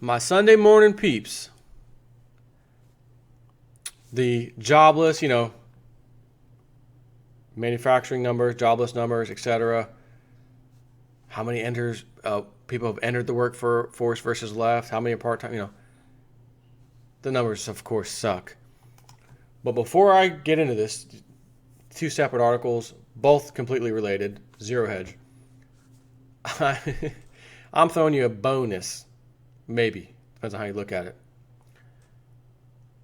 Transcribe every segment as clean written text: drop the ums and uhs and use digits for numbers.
My Sunday morning peeps, the jobless, manufacturing numbers, jobless numbers, etc. How many people have entered the workforce versus left? How many are part-time? The numbers, of course, suck. But before I get into this, two separate articles, both completely related, zero hedge. I'm throwing you a bonus, maybe. Depends on how you look at it.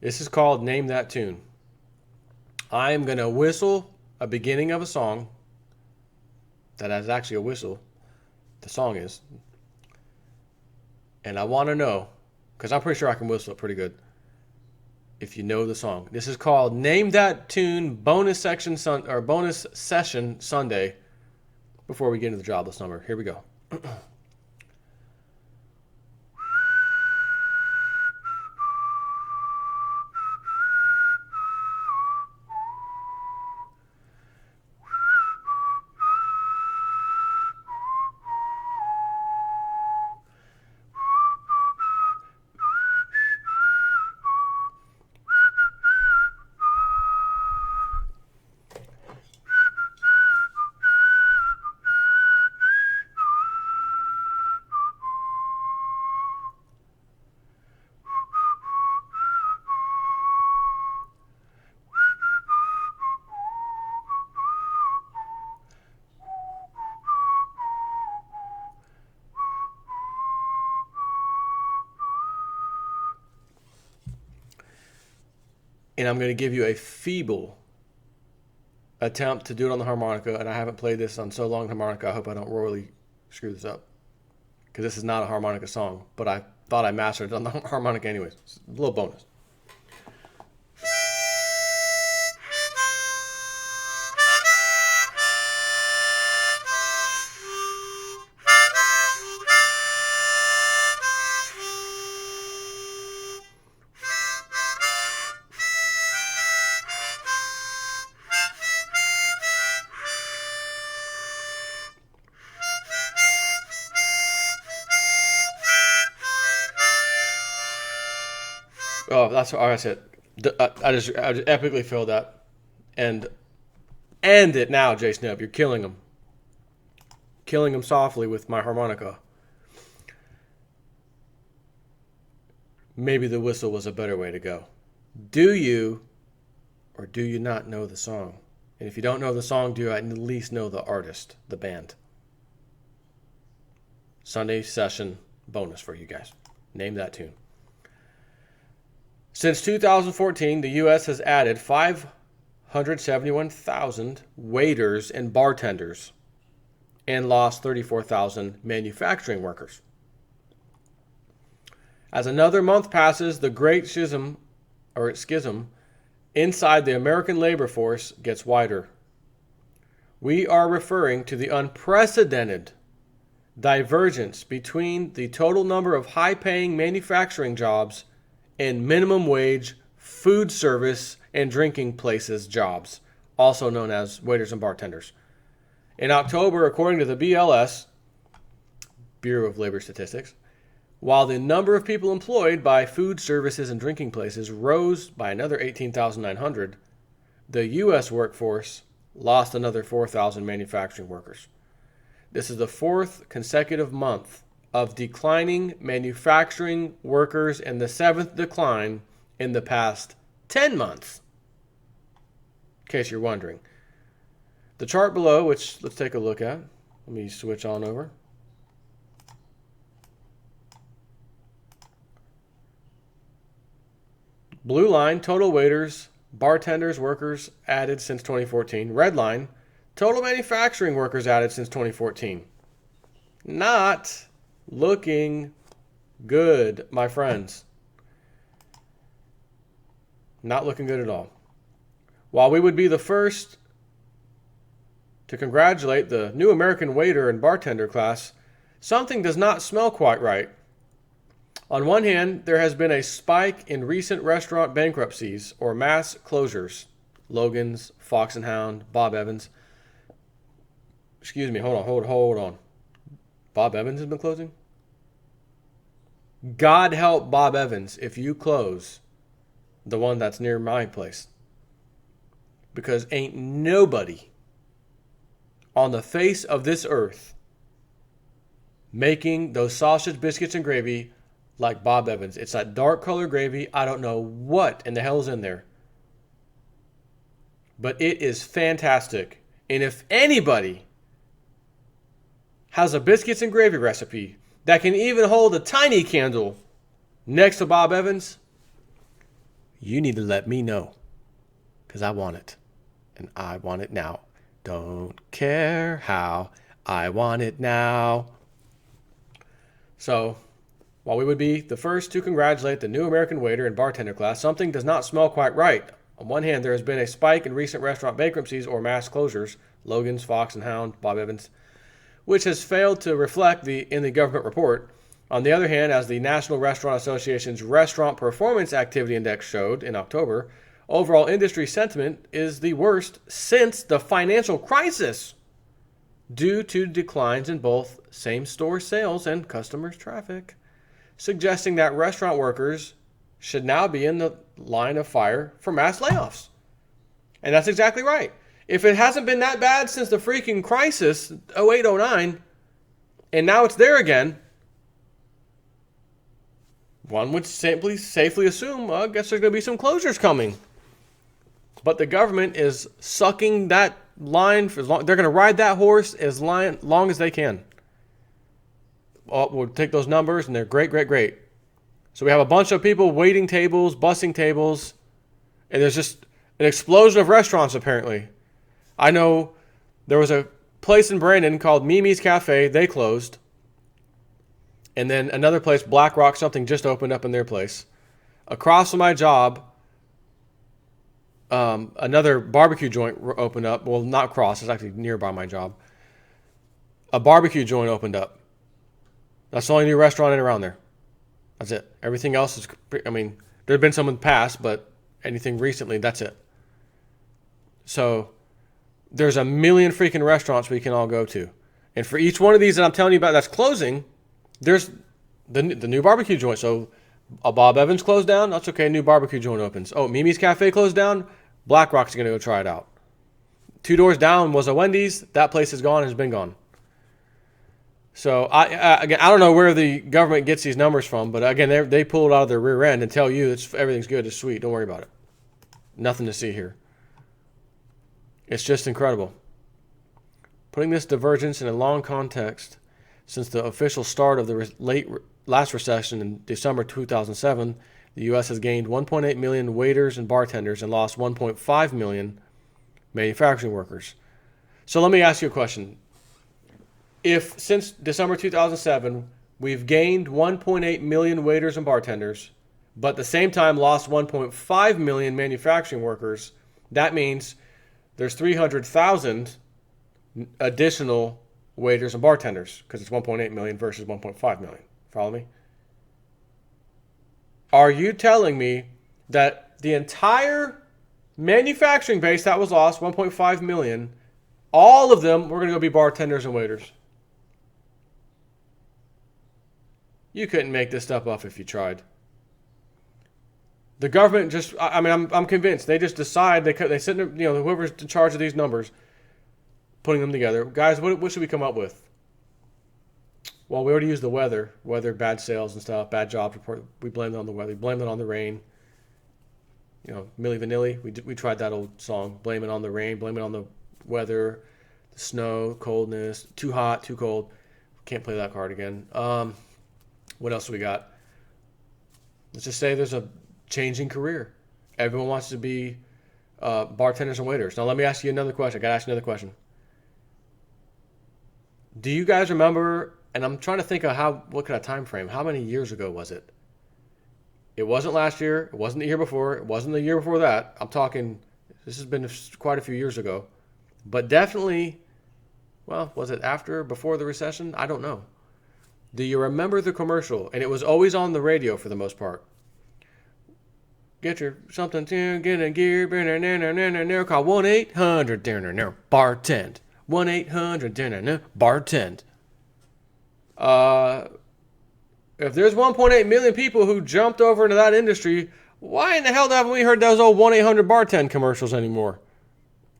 This is called Name That Tune. I am going to whistle a beginning of a song that is actually a whistle. The song is. And I want to know, because I'm pretty sure I can whistle it pretty good, if you know the song. This is called Name That Tune bonus session Sunday before we get into the jobless number. Here we go. And I'm going to give you a feeble attempt to do it on the harmonica. And I haven't played this on so long harmonica. I hope I don't royally screw this up, because this is not a harmonica song. But I thought I mastered it on the harmonica anyways. It's a little bonus. Oh, that's it. I just epically failed that. And end it now, Jay Snip. You're killing him. Killing him softly with my harmonica. Maybe the whistle was a better way to go. Do you or do you not know the song? And if you don't know the song, do you at least know the artist, the band? Sunday session bonus for you guys. Name that tune. Since 2014, the U.S. has added 571,000 waiters and bartenders and lost 34,000 manufacturing workers. As another month passes, the great schism inside the American labor force gets wider. We are referring to the unprecedented divergence between the total number of high-paying manufacturing jobs and minimum wage food service and drinking places jobs, also known as waiters and bartenders. In October, according to the BLS, Bureau of Labor Statistics, while the number of people employed by food services and drinking places rose by another 18,900, the U.S. workforce lost another 4,000 manufacturing workers. This is the fourth consecutive month of declining manufacturing workers and the seventh decline in the past 10 months. In case you're wondering. The chart below, which let's take a look at. Let me switch on over. Blue line, total waiters, bartenders, workers added since 2014. Red line, total manufacturing workers added since 2014. Not looking good, my friends. Not looking good at all. While we would be the first to congratulate the new American waiter and bartender class, something does not smell quite right. On one hand, there has been a spike in recent restaurant bankruptcies or mass closures. Logan's, Fox and Hound, Bob Evans. Excuse me, hold on. Bob Evans has been closing? God help Bob Evans if you close the one that's near my place. Because ain't nobody on the face of this earth making those sausage biscuits and gravy like Bob Evans. It's that dark color gravy. I don't know what in the hell is in there. But it is fantastic. And if anybody has a biscuits and gravy recipe that can even hold a tiny candle next to Bob Evans, you need to let me know. Because I want it. And I want it now. Don't care how. I want it now. So, while we would be the first to congratulate the new American waiter and bartender class, something does not smell quite right. On one hand, there has been a spike in recent restaurant bankruptcies or mass closures, Logan's, Fox and Hound, Bob Evans, which has failed to reflect in the government report. On the other hand, as the National Restaurant Association's Restaurant Performance Activity Index showed in October, overall industry sentiment is the worst since the financial crisis due to declines in both same-store sales and customers' traffic, suggesting that restaurant workers should now be in the line of fire for mass layoffs. And that's exactly right. If it hasn't been that bad since the freaking crisis, 08, 09, and now it's there again, one would simply safely assume, I guess there's going to be some closures coming. But the government is sucking that line for as long. They're going to ride that horse as long as they can. We'll take those numbers, and they're great, great, great. So we have a bunch of people waiting tables, bussing tables, and there's just an explosion of restaurants, apparently. I know there was a place in Brandon called Mimi's Cafe. They closed. And then another place, Black Rock, something just opened up in their place. Across from my job, another barbecue joint opened up. Well, not across. It's actually nearby my job. A barbecue joint opened up. That's the only new restaurant in around there. That's it. Everything else is, I mean, there have been some in the past, but anything recently, that's it. So there's a million freaking restaurants we can all go to. And for each one of these that I'm telling you about that's closing, there's the new barbecue joint. So a Bob Evans closed down. That's okay. New barbecue joint opens. Oh, Mimi's Cafe closed down. Black Rock's going to go try it out. 2 doors down was a Wendy's. That place is gone. Has been gone. So again, I don't know where the government gets these numbers from, but again, they pull it out of their rear end and tell you everything's good, it's sweet. Don't worry about it. Nothing to see here. It's just incredible. Putting this divergence in a long context, since the official start of the last recession in December 2007, the U.S. has gained 1.8 million waiters and bartenders and lost 1.5 million manufacturing workers. So let me ask you a question. If since December 2007, we've gained 1.8 million waiters and bartenders, but at the same time lost 1.5 million manufacturing workers, that means there's 300,000 additional waiters and bartenders because it's 1.8 million versus 1.5 million. Follow me? Are you telling me that the entire manufacturing base that was lost, 1.5 million, all of them were going to go be bartenders and waiters? You couldn't make this stuff up if you tried. The government just, I mean, I'm convinced they just decide, they sit in, whoever's in charge of these numbers, putting them together. Guys, what should we come up with? Well, we already used the weather, bad sales and stuff, bad jobs report. We blamed it on the weather. We blamed it on the rain. Milli Vanilli, we tried that old song. Blame it on the rain, blame it on the weather, the snow, coldness, too hot, too cold. Can't play that card again. What else we got? Let's just say there's a changing career. Everyone wants to be bartenders and waiters. Now, let me ask you another question. I got to ask you another question. Do you guys remember, and I'm trying to think of what kind of time frame, how many years ago was it? It wasn't last year. It wasn't the year before. It wasn't the year before that. I'm talking, this has been quite a few years ago. But definitely, well, was it after or before the recession? I don't know. Do you remember the commercial? And it was always on the radio for the most part. Get your something to get a gear, call 1-800-bartend. 1-800-bartend. if there's 1.8 million people who jumped over into that industry, why in the hell haven't we heard those old 1-800-bartend commercials anymore?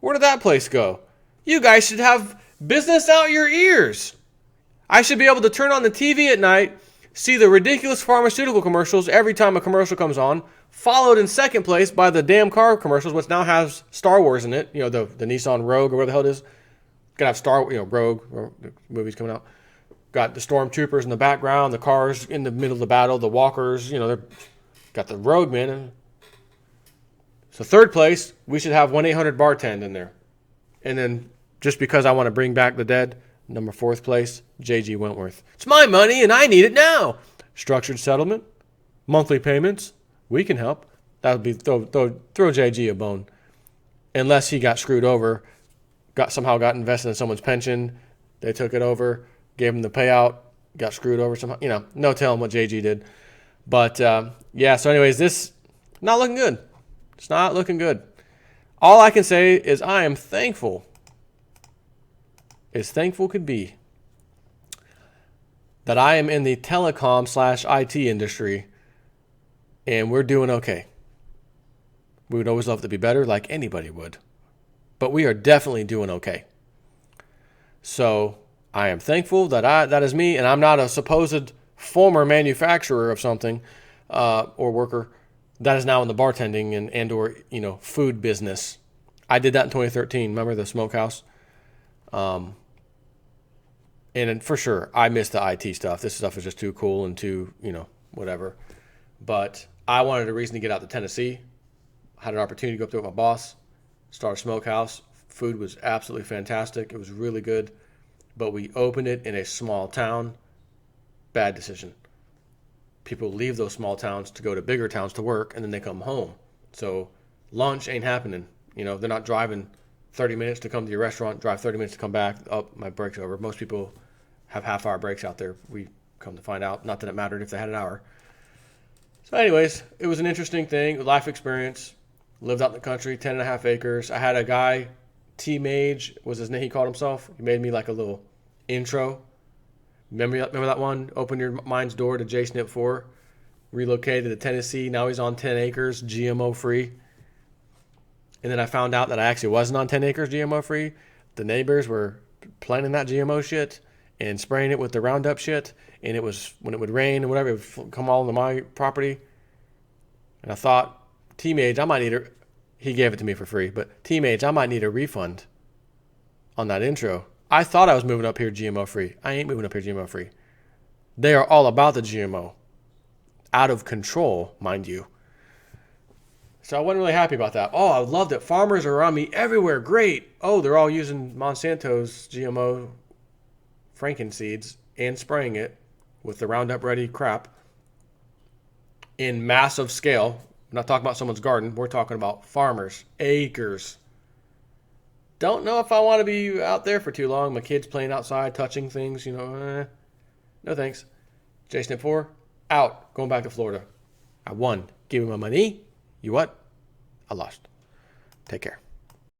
Where did that place go? You guys should have business out your ears. I should be able to turn on the TV at night, see the ridiculous pharmaceutical commercials every time a commercial comes on, followed in second place by the damn car commercials, which now has Star Wars in it. You know, the Nissan Rogue or whatever the hell it is. Gonna have Rogue, or the movie's coming out. Got the stormtroopers in the background, the cars in the middle of the battle, the walkers, they're got the Rogue man. So third place, we should have 1-800-bartend in there. And then just because I want to bring back the dead, number fourth place, J.G. Wentworth. It's my money and I need it now. Structured settlement, monthly payments, we can help. That would be throw J.G. a bone. Unless he got screwed over, somehow got invested in someone's pension, they took it over, gave him the payout, got screwed over somehow. No telling what JG did. But, so anyways, this not looking good. It's not looking good. All I can say is I am thankful, as thankful could be, that I am in the telecom/IT industry, and we're doing okay. We would always love to be better, like anybody would. But we are definitely doing okay. So I am thankful that is me, and I'm not a supposed former manufacturer of something or worker that is now in the bartending and or food business. I did that in 2013. Remember the smokehouse? And for sure, I miss the IT stuff. This stuff is just too cool and too whatever. But I wanted a reason to get out to Tennessee. I had an opportunity to go up there with my boss, start a smokehouse. Food was absolutely fantastic. It was really good. But we opened it in a small town. Bad decision. People leave those small towns to go to bigger towns to work, and then they come home. So lunch ain't happening. They're not driving 30 minutes to come to your restaurant, drive 30 minutes to come back. Oh, my break's over. Most people have half-hour breaks out there. We come to find out. Not that it mattered if they had an hour. So anyways, it was an interesting thing. Life experience. Lived out in the country, 10.5 acres. I had a guy, T-Mage was his name, he called himself. He made me like a little intro. Remember that one? Open Your Mind's Door to JSNP 4. Relocated to Tennessee. Now he's on 10 acres, GMO free. And then I found out that I actually wasn't on 10 acres GMO free. The neighbors were planting that GMO shit and spraying it with the Roundup shit. And it was, when it would rain and whatever, it would come all into my property. And I thought, T-Mage, I might need he gave it to me for free, but T-Mage, I might need a refund on that intro. I thought I was moving up here GMO free. I ain't moving up here GMO free. They are all about the GMO. Out of control, mind you. So I wasn't really happy about that. Oh, I loved it. Farmers are around me everywhere. Great. Oh, they're all using Monsanto's GMO frankenseeds and spraying it with the Roundup Ready crap in massive scale. I'm not talking about someone's garden. We're talking about farmers, acres. Don't know if I want to be out there for too long. My kids playing outside, touching things, No thanks. JSNP 4, out. Going back to Florida. I won. Give me my money. You what? I lost. Take care.